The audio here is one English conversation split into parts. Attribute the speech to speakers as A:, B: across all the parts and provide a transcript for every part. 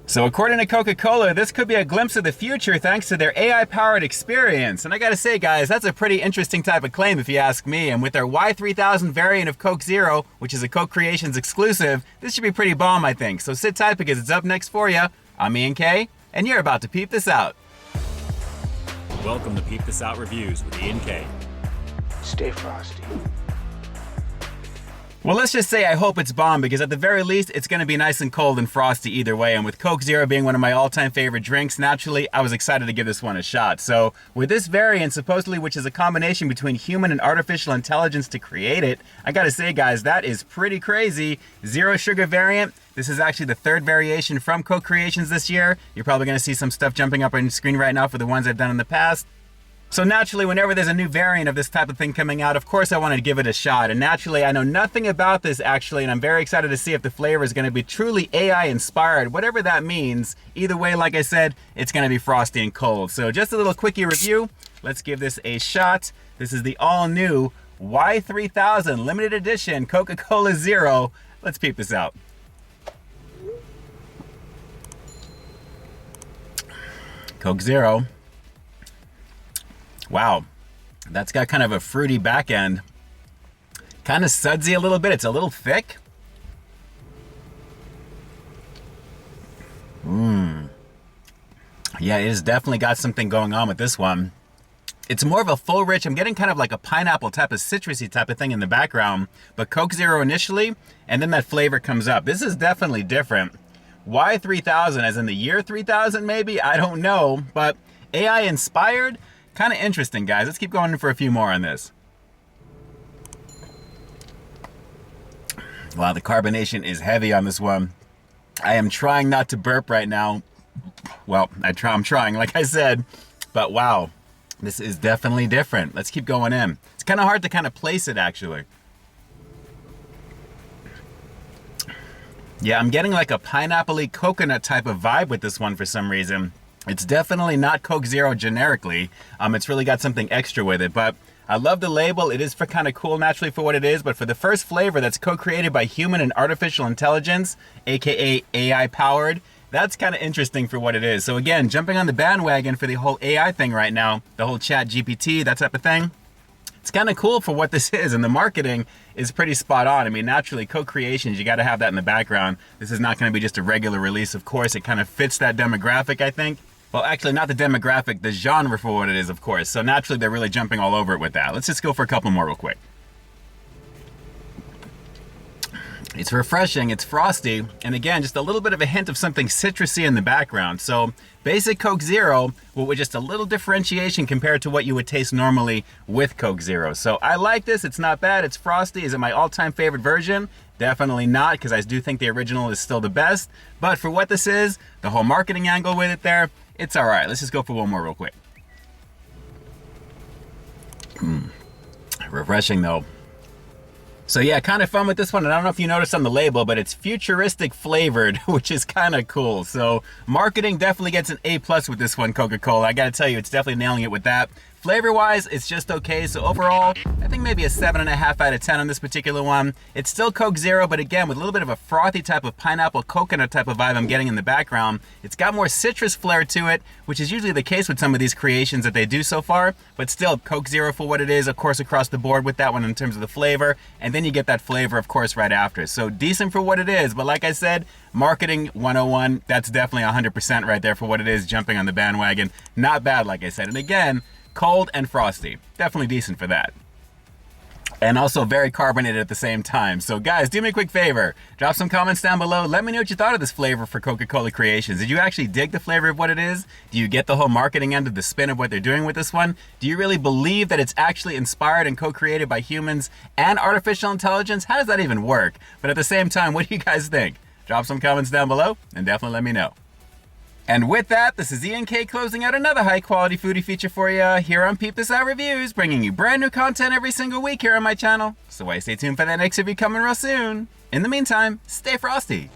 A: So according to Coca-Cola, this could be a glimpse of the future thanks to their AI-powered experience. And I gotta say, guys, that's a pretty interesting type of claim if you ask me. And with their Y3000 variant of Coke Zero, which is a Coke Creations exclusive, this should be pretty bomb, I think. So sit tight because it's up next for you. I'm Ian K, and you're about to peep this out.
B: Welcome to Peep This Out Reviews with Ian K.
C: Stay frosty.
A: Well, let's just say I hope it's bomb because at the very least, it's going to be nice and cold and frosty either way. And with Coke Zero being one of my all-time favorite drinks, naturally, I was excited to give this one a shot. So with this variant, supposedly, which is a combination between human and artificial intelligence to create it, I got to say, guys, that is pretty crazy. Zero sugar variant. This is actually the third variation from Coke Creations this year. You're probably going to see some stuff jumping up on your screen right now for the ones I've done in the past. So naturally, whenever there's a new variant of this type of thing coming out, of course I wanted to give it a shot. And naturally, I know nothing about this actually, and I'm very excited to see if the flavor is going to be truly AI inspired, whatever that means. Either way, like I said, it's going to be frosty and cold. So just a little quickie review. Let's give this a shot. This is the all new Y3000 limited edition Coca-Cola Zero. Let's peep this out. Coke Zero. Wow, that's got kind of a fruity back end. Kind of sudsy a little bit. It's a little thick. Yeah, it has definitely got something going on with this one. It's more of a full rich, I'm getting kind of like a pineapple type of citrusy type of thing in the background, but Coke Zero initially, and then that flavor comes up. This is definitely different. Y3000, as in the year 3000 maybe? I don't know, but AI inspired? Kind of interesting, guys. Let's keep going for a few more on this. Wow, the carbonation is heavy on this one. I am trying not to burp right now. Well, I'm trying, like I said, but wow, this is definitely different. Let's keep going in. It's kind of hard to kind of place it, actually. Yeah, I'm getting like a pineapple-y coconut type of vibe with this one for some reason. It's definitely not Coke Zero generically. It's really got something extra with it, but I love the label. It is for kind of cool naturally for what it is, but for the first flavor that's co-created by human and artificial intelligence, aka AI powered, that's kind of interesting for what it is. So again, jumping on the bandwagon for the whole AI thing right now, the whole chat GPT, that type of thing. It's kind of cool for what this is, and the marketing is pretty spot on. I mean, naturally, co-creations, you got to have that in the background. This is not going to be just a regular release, of course. It kind of fits that demographic, I think. Well, actually, not the demographic, the genre for what it is, of course. So naturally, they're really jumping all over it with that. Let's just go for a couple more real quick. It's refreshing, it's frosty, and again, just a little bit of a hint of something citrusy in the background. So basic Coke Zero, but with just a little differentiation compared to what you would taste normally with Coke Zero. So I like this, it's not bad, it's frosty. Is it my all-time favorite version? Definitely not, because I do think the original is still the best. But for what this is, the whole marketing angle with it there, it's all right. Let's just go for one more real quick. Refreshing though. So yeah, kind of fun with this one. And I don't know if you noticed on the label, but it's futuristic flavored, which is kind of cool. So marketing definitely gets an A+ with this one, Coca-Cola. I gotta tell you, it's definitely nailing it with that. Flavor-wise, it's just okay. So overall, I think maybe a 7.5 out of 10 on this particular one. It's still Coke Zero, but again, with a little bit of a frothy type of pineapple coconut type of vibe I'm getting in the background. It's got more citrus flair to it, which is usually the case with some of these creations that they do so far. But still, Coke Zero for what it is, of course, across the board with that one in terms of the flavor. And then you get that flavor, of course, right after. So decent for what it is. But like I said, marketing 101, that's definitely 100% right there for what it is, jumping on the bandwagon. Not bad, like I said. And again, cold and frosty. Definitely decent for that. And also very carbonated at the same time. So guys, do me a quick favor. Drop some comments down below. Let me know what you thought of this flavor for Coca-Cola Creations. Did you actually dig the flavor of what it is? Do you get the whole marketing end of the spin of what they're doing with this one? Do you really believe that it's actually inspired and co-created by humans and artificial intelligence? How does that even work? But at the same time, what do you guys think? Drop some comments down below and definitely let me know. And with that, this is Ian K closing out another high-quality foodie feature for you here on Peep This Out Reviews, bringing you brand new content every single week here on my channel. So why stay tuned for that next review coming real soon. In the meantime, stay frosty.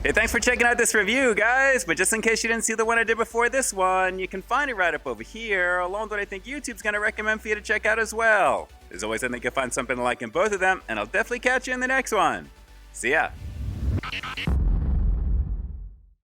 A: Hey, thanks for checking out this review, guys. But just in case you didn't see the one I did before this one, you can find it right up over here, along with what I think YouTube's going to recommend for you to check out as well. As always, I think you'll find something to like in both of them, and I'll definitely catch you in the next one. See ya.